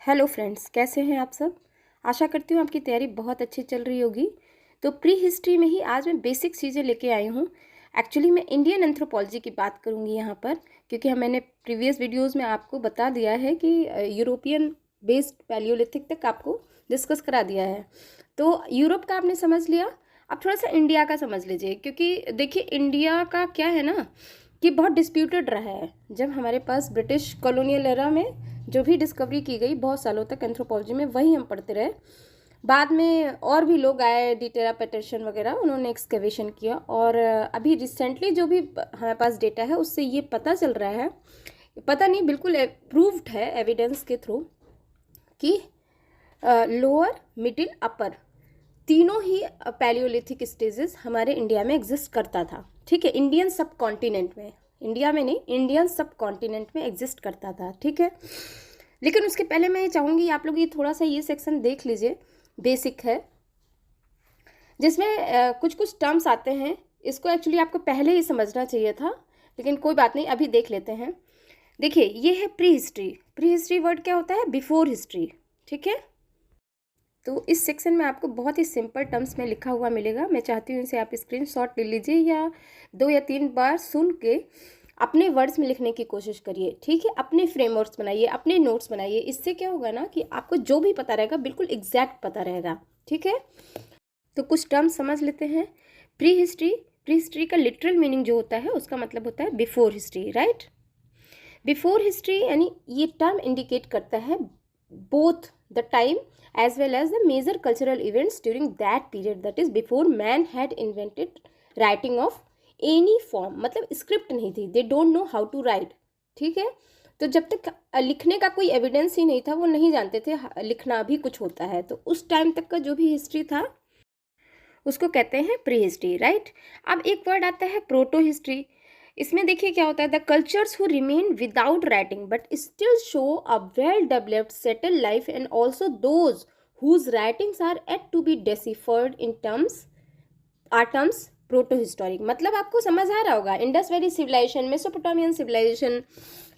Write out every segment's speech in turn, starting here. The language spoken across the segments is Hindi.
हेलो फ्रेंड्स, कैसे हैं आप सब। आशा करती हूँ आपकी तैयारी बहुत अच्छी चल रही होगी। तो प्री हिस्ट्री में ही आज मैं बेसिक चीज़ें लेके आई हूँ। एक्चुअली मैं इंडियन एंथ्रोपोलॉजी की बात करूँगी यहाँ पर, क्योंकि मैंने प्रीवियस वीडियोस में आपको बता दिया है कि यूरोपियन बेस्ड पैलियोलिथिक तक आपको डिस्कस करा दिया है। तो यूरोप का आपने समझ लिया, अब थोड़ा सा इंडिया का समझ लीजिए, क्योंकि देखिए इंडिया का क्या है ना कि बहुत डिस्प्यूटेड रहा है। जब हमारे पास ब्रिटिश कॉलोनियल एरा में जो भी डिस्कवरी की गई बहुत सालों तक एंथ्रोपोलॉजी में, वही हम पढ़ते रहे। बाद में और भी लोग आए, डिटेरा पैटरसन वगैरह, उन्होंने एक्सकेवेशन किया। और अभी रिसेंटली जो भी हमारे पास डेटा है उससे ये पता चल रहा है, पता नहीं बिल्कुल प्रूव्ड है एविडेंस के थ्रू, कि लोअर मिडिल अपर तीनों ही पैलियोलिथिक स्टेजेस हमारे इंडिया में एग्जिस्ट करता था। ठीक है, इंडियन सब कॉन्टिनेंट में, इंडिया में नहीं, इंडियन सब कॉन्टिनेंट में एग्जिस्ट करता था। ठीक है, लेकिन उसके पहले मैं चाहूँगी आप लोग ये थोड़ा सा ये सेक्शन देख लीजिए, बेसिक है, जिसमें कुछ कुछ टर्म्स आते हैं। इसको एक्चुअली आपको पहले ही समझना चाहिए था, लेकिन कोई बात नहीं, अभी देख लेते हैं। देखिए, ये है pre history. Pre history word क्या होता है? Before history. ठीक है, तो इस सेक्शन में आपको बहुत ही सिंपल टर्म्स में लिखा हुआ मिलेगा। मैं चाहती हूँ इसे आप स्क्रीनशॉट ले लीजिए, या 2 या 3 बार सुन के अपने वर्ड्स में लिखने की कोशिश करिए। ठीक है, अपने फ्रेमवर्क्स बनाइए, अपने नोट्स बनाइए। इससे क्या होगा ना कि आपको जो भी पता रहेगा बिल्कुल एग्जैक्ट पता रहेगा। ठीक है, तो कुछ टर्म्स समझ लेते हैं। प्री हिस्ट्री, प्री हिस्ट्री का लिटरल मीनिंग जो होता है उसका मतलब होता है before history, right. Before history यानी ये टर्म इंडिकेट करता है both the time as well as the major cultural events during that period, that is before man had invented writing of any form। मतलब स्क्रिप्ट नहीं थी, they don't know how to write। ठीक है, तो जब तक लिखने का कोई एविडेंस ही नहीं था, वो नहीं जानते थे लिखना भी कुछ होता है। तो उस टाइम तक का जो भी हिस्ट्री था उसको कहते हैं प्री हिस्ट्री, राइट। अब एक वर्ड आता है प्रोटो हिस्ट्री। इसमें देखिए क्या होता है, the cultures who remain without writing but still show a well developed settled life and also those whose writings are yet to be deciphered in terms or terms proto historic. मतलब आपको समझ आ रहा होगा, Indus valley civilisation, Mesopotamian civilisation,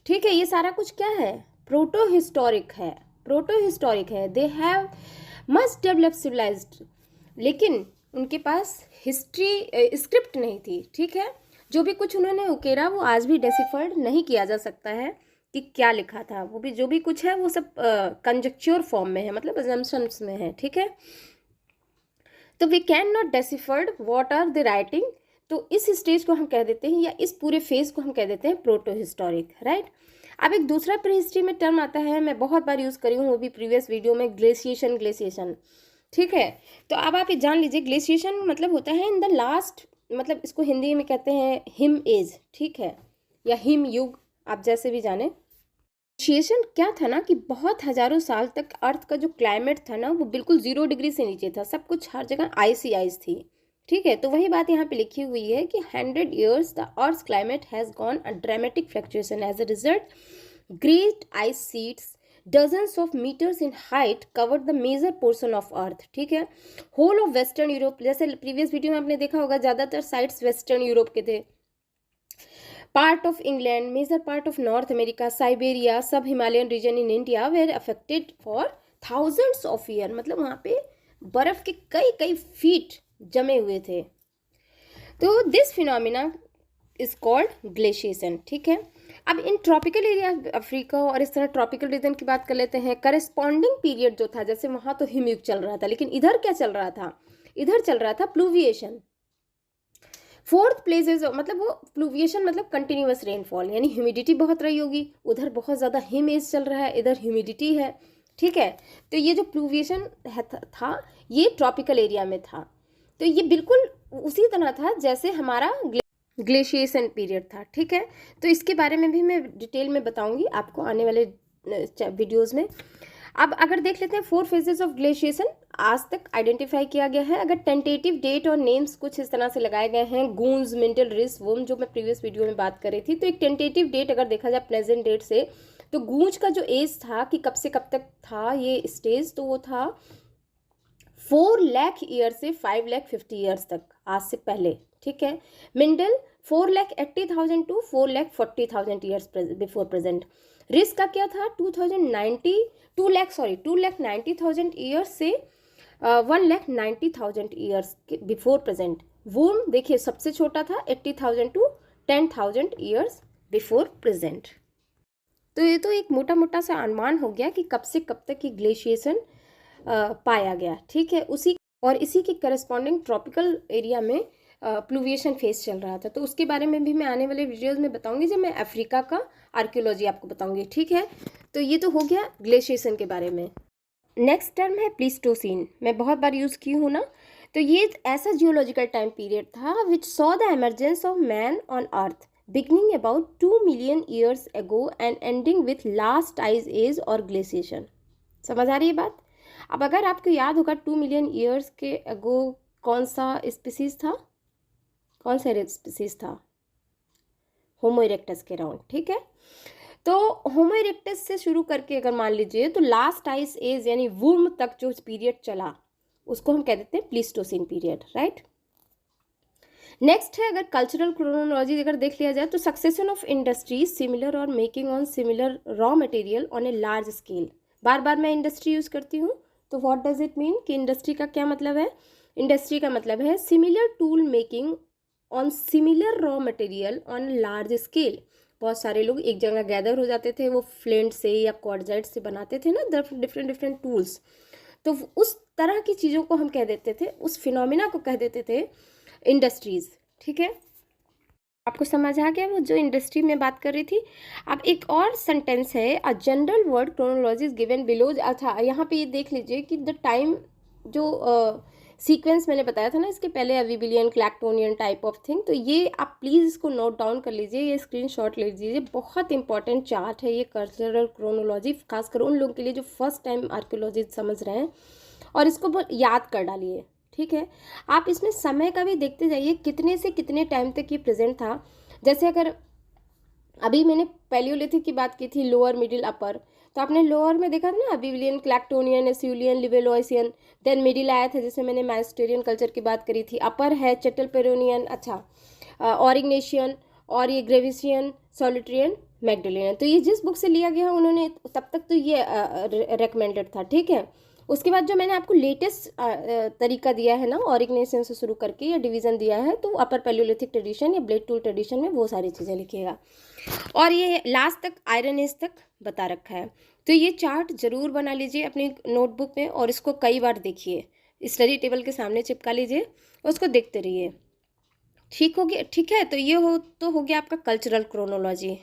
ठीक है, ये सारा कुछ क्या है? प्रोटो हिस्टोरिक है। प्रोटो हिस्टोरिक है, they have must develop civilised, लेकिन उनके पास हिस्ट्री स्क्रिप्ट नहीं थी। ठीक है, जो भी कुछ उन्होंने उकेरा वो आज भी डेसिफर्ड नहीं किया जा सकता है कि क्या लिखा था। वो भी जो भी कुछ है वो सब कंजक्चर फॉर्म में है, मतलब अजम्पशंस में है। ठीक है, तो we can not deciphered what are the writing. तो इस स्टेज को हम कह देते हैं, या इस पूरे फेज को हम कह देते हैं प्रोटो हिस्टोरिक, राइट। अब एक दूसरा प्री हिस्ट्री में टर्म आता है, मैं बहुत बार यूज़ करी हूँ, वो भी प्रीवियस वीडियो में, ग्लेशिएशन। ग्लेशिएशन, ठीक है, तो अब आप ये जान लीजिए, ग्लेशिएशन मतलब होता है इन द लास्ट, मतलब इसको हिंदी में कहते हैं हिम एज। ठीक है, या हिम युग, आप जैसे भी जाने। ग्लेशिएशन क्या था ना कि बहुत हजारों साल तक अर्थ का जो क्लाइमेट था ना वो बिल्कुल 0 डिग्री से नीचे था, सब कुछ हर जगह आइस ही आइस थी। ठीक है, तो वही बात यहाँ पे लिखी हुई है कि 100 years the earth climate has gone a dramatic fluctuation as a result great ice sheets dozens of meters in height covered the major portion of earth। ठीक है, होल ऑफ वेस्टर्न यूरोप, जैसे प्रीवियस वीडियो में आपने देखा होगा ज़्यादातर साइट्स वेस्टर्न यूरोप के थे। Part of England, major part of north America, Siberia, सब Himalayan region in India were affected for thousands of year. मतलब वहाँ पे बर्फ के कई कई फीट जमे हुए थे। तो this phenomena is called glaciation. ठीक है, अब इन ट्रॉपिकल एरिया अफ्रीका और इस तरह ट्रॉपिकल रीजन की बात कर लेते हैं। करस्पॉन्डिंग पीरियड जो था, जैसे वहाँ तो हिमयुग चल रहा था, लेकिन इधर क्या चल रहा था? इधर चल रहा था प्लूविएशन। फोर्थ प्लेसेस, मतलब वो प्लूविएशन मतलब कंटिन्यूअस रेनफॉल, यानी ह्यूमिडिटी बहुत रही होगी। उधर बहुत ज़्यादा हिम एज चल रहा है, इधर ह्यूमिडिटी है। ठीक है, तो ये जो प्लूविएशन था ये ट्रॉपिकल एरिया में था। तो ये बिल्कुल उसी तरह था जैसे हमारा ग्लेशिएशन पीरियड था। ठीक है, तो इसके बारे में भी मैं डिटेल में बताऊंगी आपको आने वाले वीडियोस में। अब अगर देख लेते हैं 4 फेजेस ऑफ ग्लेशिएशन आज तक आइडेंटिफाई किया गया है। अगर टेंटेटिव डेट और नेम्स कुछ इस तरह से लगाए गए हैं, गूंज, मिंटल, रिस, वुम, जो मैं प्रीवियस वीडियो में बात कर रही थी, तो एक टेंटेटिव डेट अगर देखा जाए प्रेजेंट डेट से, तो गूंज का जो एज था कि कब से कब तक था ये स्टेज, तो वो था 4 लाख ईयर से 5 लाख 50 ईयर्स तक, आज से पहले। ठीक है, Mindel 4 lakh 80,000 to 4 lakh 40,000 years before present. Riss का क्या था, 2,90,000 ईयर्स से 1,90,000 ईयर्स बिफोर प्रेजेंट। वूम देखिए सबसे छोटा था 80,000 टू 10,000 ईयर्स बिफोर प्रेजेंट। तो ये तो एक मोटा मोटा सा अनुमान हो गया कि कब से कब तक ये ग्लेशिएशन पाया गया, ठीक है। इसी के करस्पॉन्डिंग ट्रॉपिकल एरिया में प्लूविएशन फेज चल रहा था। तो उसके बारे में भी मैं आने वाले वीडियोस में बताऊंगी, जब मैं अफ्रीका का आर्कियोलॉजी आपको बताऊंगी, ठीक है। तो ये तो हो गया ग्लेशिएशन के बारे में। नेक्स्ट टर्म है प्लीस्टोसीन, मैं बहुत बार यूज़ की हूँ ना। तो ये ऐसा जियोलॉजिकल टाइम पीरियड था which saw the emergence of man on earth beginning about 2 million years ago and ending with last ice age और glaciation। समझ आ रही है बात। अब अगर आपको याद होगा 2 मिलियन ईयर्स के अगो कौन सा स्पीसीज था, कौन सा स्पीसीज था, होमो इरेक्टस के राउंड, ठीक है। तो होमो इरेक्टस से शुरू करके अगर मान लीजिए तो लास्ट आइस एज यानी वुर्म तक जो पीरियड चला उसको हम कह देते हैं प्लीस्टोसिन पीरियड, राइट। नेक्स्ट है अगर कल्चरल क्रोनोलॉजी अगर देख लिया जाए तो सक्सेशन ऑफ इंडस्ट्रीज सिमिलर और making on similar raw material on a large scale. बार बार मैं इंडस्ट्री यूज करती हूँ, तो व्हाट डज इट मीन कि इंडस्ट्री का क्या मतलब है। इंडस्ट्री का मतलब है similar tool making on similar raw material on large scale. बहुत सारे लोग एक जगह गैदर हो जाते थे, वो फ्लेंट से या क्वार्टजाइट से बनाते थे ना डिफरेंट डिफरेंट टूल्स। तो उस तरह की चीज़ों को हम कह देते थे, उस फिनोमिना को कह देते थे इंडस्ट्रीज, ठीक है। आपको समझ आ गया वो जो इंडस्ट्री में बात कर रही थी। अब एक और सेंटेंस है, a general word chronology is given below. अच्छा यहाँ पे ये देख लीजिए कि द टाइम जो सीक्वेंस मैंने बताया था ना इसके पहले, अविबिलियन क्लैक्टोनियन टाइप ऑफ थिंग, तो ये आप प्लीज़ इसको नोट डाउन कर लीजिए, ये स्क्रीनशॉट ले लीजिए। बहुत इंपॉर्टेंट चार्ट है ये कल्चरल क्रोनोलॉजी, खासकर उन लोगों के लिए जो फर्स्ट टाइम आर्कियोलॉजी समझ रहे हैं, और इसको बहुत याद कर डालिए, ठीक है। आप इसमें समय का भी देखते जाइए कितने से कितने टाइम तक ये प्रेजेंट था। जैसे अगर अभी मैंने पैलियोलिथिक की बात की थी, लोअर मिडिल अपर, तो आपने लोअर में देखा था ना अबिलियन क्लैक्टोनियन एसियुलियन लिवेलोइसियन, देन मिडिल आया था जिसमें मैंने मैस्टेरियन कल्चर की बात करी थी, अपर है चेटलपेरोनियन, अच्छा ऑरिग्नेशियन और ये ग्रेविसियन सॉलिट्रियन मैग्डलियन। तो ये जिस बुक से लिया गया उन्होंने तब तक तो ये रेकमेंडेड था, ठीक है। उसके बाद जो मैंने आपको लेटेस्ट तरीका दिया है ना ऑरिग्नेशन से शुरू करके या डिवीज़न दिया है, तो अपर पैलियोलिथिक ट्रेडिशन या ब्लेड टूल ट्रेडिशन में वो सारी चीज़ें लिखिएगा, और ये लास्ट तक आयरन एज तक बता रखा है। तो ये चार्ट ज़रूर बना लीजिए अपनी नोटबुक में और इसको कई बार देखिए, स्टडी टेबल के सामने चिपका लीजिए और उसको देखते रहिए, ठीक हो गया, ठीक है। तो ये हो गया आपका कल्चरल क्रोनोलॉजी।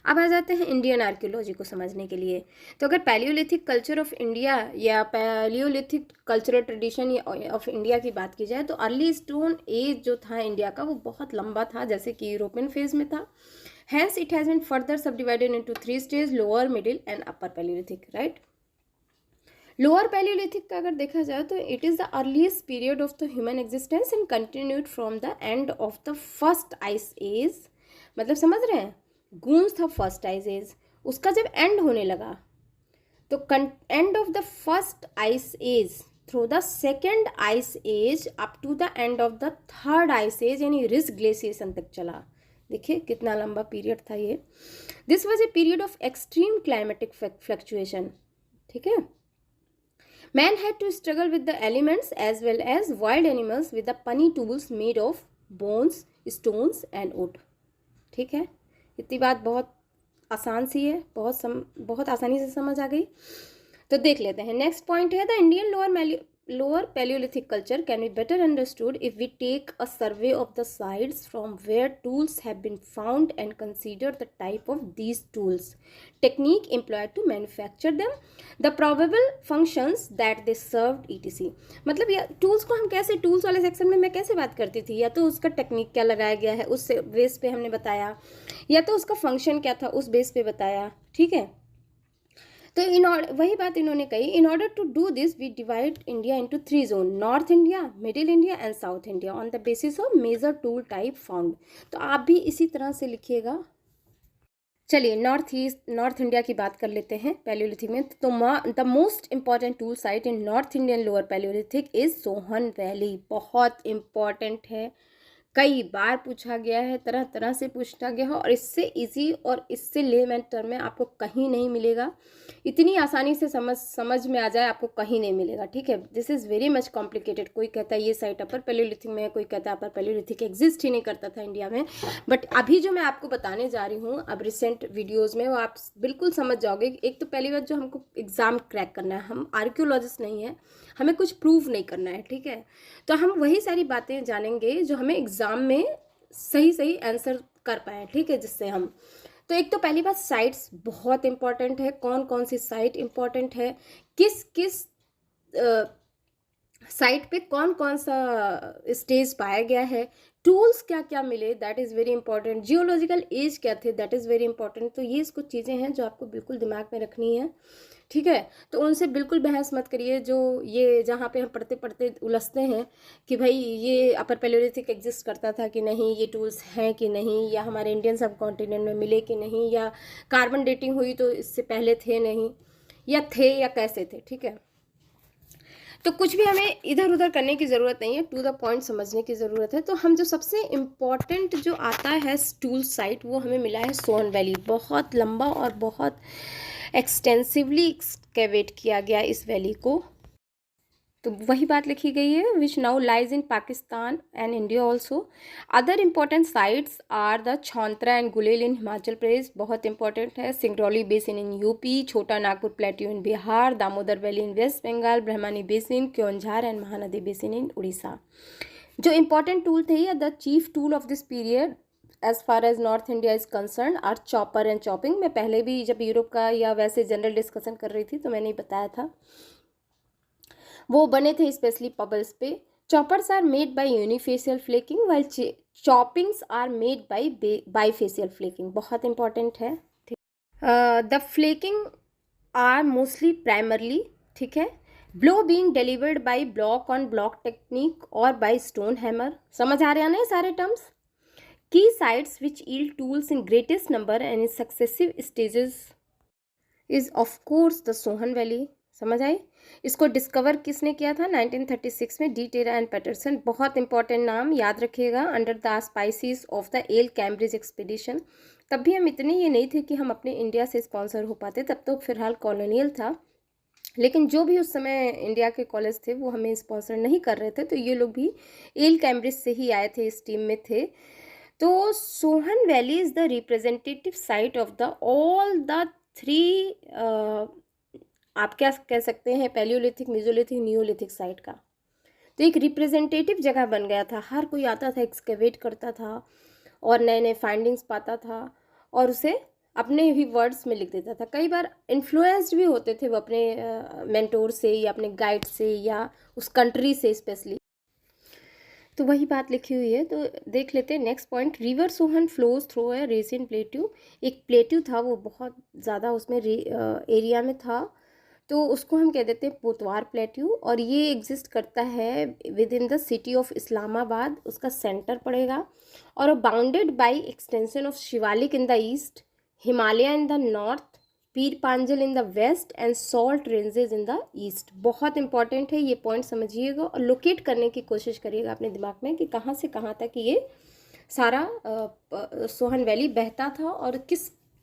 अब आ जाते हैं इंडियन आर्कियोलॉजी को समझने के लिए। तो अगर पैलियोलिथिक कल्चर ऑफ इंडिया या Palaeolithic cultural tradition of India की बात की जाए तो अर्ली स्टोन एज जो था इंडिया का वो बहुत लंबा था, जैसे कि यूरोपियन फेज में था। Hence it has been further subdivided into 3 stage, lower middle and upper palaeolithic, right. Lower palaeolithic का अगर देखा जाए तो it is the earliest period of the human existence and continued from the end of the first ice age. मतलब समझ रहे हैं, गूंज था फर्स्ट आइस एज, उसका जब एंड होने लगा तो end of the first ice age through the second ice age up to the end of the third ice age यानी रिस ग्लेशिएशन तक चला। देखिए कितना लंबा पीरियड था ये। This was a period of extreme climatic fluctuation, ठीक है। Man had to struggle with the elements as well as wild animals with the puny tools made of bones, stones and wood, ठीक है। इतनी बात बहुत आसान सी है, बहुत आसानी से समझ आ गई। तो देख लेते हैं नेक्स्ट पॉइंट है the Indian lower palaeolithic culture can be better understood if we take a survey of the sites from where tools have been found and consider the type of these tools, technique employed to manufacture them, the probable functions that they served etc. मतलब ये टूल्स को हम कैसे, टूल्स वाले सेक्शन में मैं कैसे बात करती थी, या तो उसका टेक्निक क्या लगाया गया है उस बेस पे हमने बताया, या तो उसका फंक्शन क्या था उस बेस पे बताया, ठीक है। तो वही बात इन्होंने कही, in order to do this we divide India into 3 zone, North India, middle India and South India on the basis of major tool type found. तो आप भी इसी तरह से लिखिएगा। चलिए नॉर्थ इंडिया की बात कर लेते हैं पैलियोलिथिक में। तो the most important tool site in north Indian lower Palaeolithic is Sohan valley, बहुत इंपॉर्टेंट है, कई बार पूछा गया है, तरह तरह से पूछा गया है, और इससे इजी और इससे लेमैन टर्म में आपको कहीं नहीं मिलेगा। इतनी आसानी से समझ में आ जाए आपको कहीं नहीं मिलेगा, ठीक है। This is very much complicated. कोई कहता है ये साइट अपर पैलियोलिथिक में है, कोई कहता है अपर पैलियोलिथिक एग्जिस्ट ही नहीं करता था इंडिया में। बट अभी जो मैं आपको बताने जा रही हूँ अब रिसेंट वीडियोज़ में, वो आप बिल्कुल समझ जाओगे। एक तो पहली बात, जो हमको एग्ज़ाम क्रैक करना है, हम आर्कियोलॉजिस्ट नहीं है, हमें कुछ प्रूव नहीं करना है, ठीक है। तो हम वही सारी बातें जानेंगे जो हमें एग्ज़ाम में सही सही आंसर कर पाए, ठीक है, जिससे हम। तो एक तो पहली बात, साइट्स बहुत इंपॉर्टेंट है। कौन कौन सी साइट इंपॉर्टेंट है, किस किस साइट पे कौन कौन सा स्टेज पाया गया है, टूल्स क्या क्या मिले, that is very important, geological age क्या थे, दैट इज़ वेरी इंपॉर्टेंट। तो ये कुछ चीज़ें हैं जो आपको बिल्कुल दिमाग में रखनी है, ठीक है। तो उनसे बिल्कुल बहस मत करिए, जो ये जहाँ पे हम पढ़ते पढ़ते उलझते हैं कि भाई ये अपर पैलियोलिथिक एग्जिस्ट करता था कि नहीं, ये टूल्स हैं कि नहीं, या हमारे इंडियन सब कॉन्टिनेंट में मिले कि नहीं, या कार्बन डेटिंग हुई तो इससे पहले थे नहीं, या थे या कैसे थे, ठीक है। तो कुछ भी हमें इधर उधर करने की ज़रूरत नहीं है, टू द पॉइंट समझने की ज़रूरत है। तो हम जो सबसे इम्पॉर्टेंट जो आता है टूल साइट, वो हमें मिला है सोहन वैली। बहुत लंबा और बहुत एक्सटेंसिवली एक्सकेवेट किया गया इस वैली को। तो वही बात लिखी गई है, which now lies in Pakistan and India also. Other important sites are the Chauntra and Guler in Himachal Pradesh, बहुत इंपॉर्टेंट है। Singrauli basin in UP, Chota Nagpur plateau in Bihar, Damodar valley in west Bengal, Brahmani basin, Keonjhar and Mahanadi basin in Orissa. जो इंपॉर्टेंट टूल थे, या the chief tool of this period as far as north India is concern are chopper and chopping. मैं पहले भी जब यूरोप का या वैसे जनरल डिस्कशन कर रही थी तो मैंने बताया था, वो बने थे स्पेशली पबल्स पे। Choppers are made by unifacial flaking while choppings are made by bifacial flaking, बहुत इंपॉर्टेंट है। The flaking are mostly primarily, ठीक है, blow being delivered by block on block technique और बाय स्टोन हैमर। समझ आ रहे हैं ना सारे टर्म्स। की sites which yield tools in greatest number and in successive stages is of course the Sohan valley. समझ आई। इसको डिस्कवर किसने किया था? 1936 में डी टेरा एंड पैटरसन। बहुत इंपॉर्टेंट नाम, याद रखिएगा। Under the auspices of the Yale Cambridge expedition. तब भी हम इतने ये नहीं थे कि हम अपने इंडिया से स्पॉन्सर हो पाते, तब तो फिलहाल कॉलोनियल था। लेकिन जो भी उस समय इंडिया के कॉलेज थे वो हमें स्पॉन्सर नहीं कर रहे थे, तो ये लोग भी एल कैम्ब्रिज से ही आए थे, इस टीम में थे। तो Sohan valley is the representative site of the all the three, आप क्या कह सकते हैं, पैलियोलिथिक, मेसोलिथिक, नियोलिथिक साइट का। तो एक रिप्रेजेंटेटिव जगह बन गया था, हर कोई आता था, एक्सकेवेट करता था और नए नए फाइंडिंग्स पाता था और उसे अपने ही वर्ड्स में लिख देता था। कई बार इन्फ्लुएंस्ड भी होते थे वो अपने मेंटोर से या अपने गाइड से या उस कंट्री से स्पेशली। तो वही बात लिखी हुई है। तो देख लेते हैं next point. River Sohan flows through a raisin plateau. एक प्लेट्यू था, वो बहुत ज़्यादा उसमें एरिया में था, तो उसको हम कह देते हैं पोतवार प्लेट्यू, और ये एग्जिस्ट करता है within the city of Islamabad, उसका सेंटर पड़ेगा। और bounded by extension of Shivalik in the east, Himalaya in the north, Pir Panjal in the west and salt ranges in the east. बहुत इंपॉर्टेंट है, ये पॉइंट समझिएगा और लोकेट करने की कोशिश करिएगा अपने दिमाग में कि कहाँ से कहाँ तक ये सारा सोहन वैली बहता था और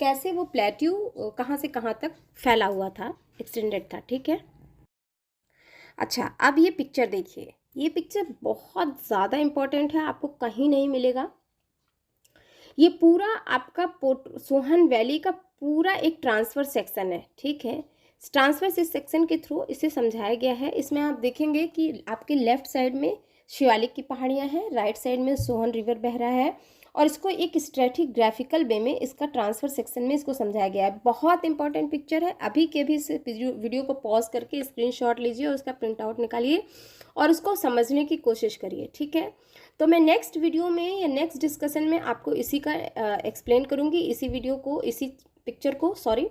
कैसे वो प्लेट्यू कहाँ से कहाँ तक फैला हुआ था, एक्सटेंडेड था, ठीक है। अच्छा, अब ये पिक्चर देखिए, ये पिक्चर बहुत ज़्यादा इम्पोर्टेंट है, आपको कहीं नहीं मिलेगा। ये पूरा आपका सोहन वैली का पूरा एक ट्रांसफर सेक्शन है, ठीक है। ट्रांसफर सेक्शन के थ्रू इसे समझाया गया है। इसमें आप देखेंगे कि आपके लेफ्ट साइड में शिवालिक की पहाड़ियाँ हैं, राइट साइड में सोहन रिवर बह रहा है, और इसको एक स्ट्रेटिग्राफिकल वे में इसका ट्रांसफर सेक्शन में इसको समझाया गया है। बहुत इंपॉर्टेंट पिक्चर है। अभी के भी इस वीडियो को पॉज करके स्क्रीनशॉट लीजिए और उसका प्रिंट आउट निकालिए और उसको समझने की कोशिश करिए, ठीक है। तो मैं नेक्स्ट वीडियो में या नेक्स्ट डिस्कशन में आपको इसी का एक्सप्लेन करूँगी, इसी वीडियो को, इसी पिक्चर को, सॉरी।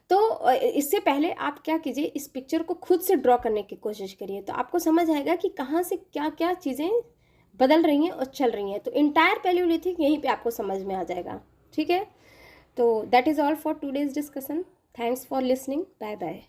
तो इससे पहले आप क्या कीजिए, इस पिक्चर को खुद से ड्रॉ करने की कोशिश करिए, तो आपको समझ आएगा कि कहाँ से क्या क्या चीज़ें बदल रही हैं और चल रही हैं। तो इंटायर पैलियोलिथिक यहीं पे आपको समझ में आ जाएगा, ठीक है। तो that is all for today's discussion. Thanks for listening. Bye bye.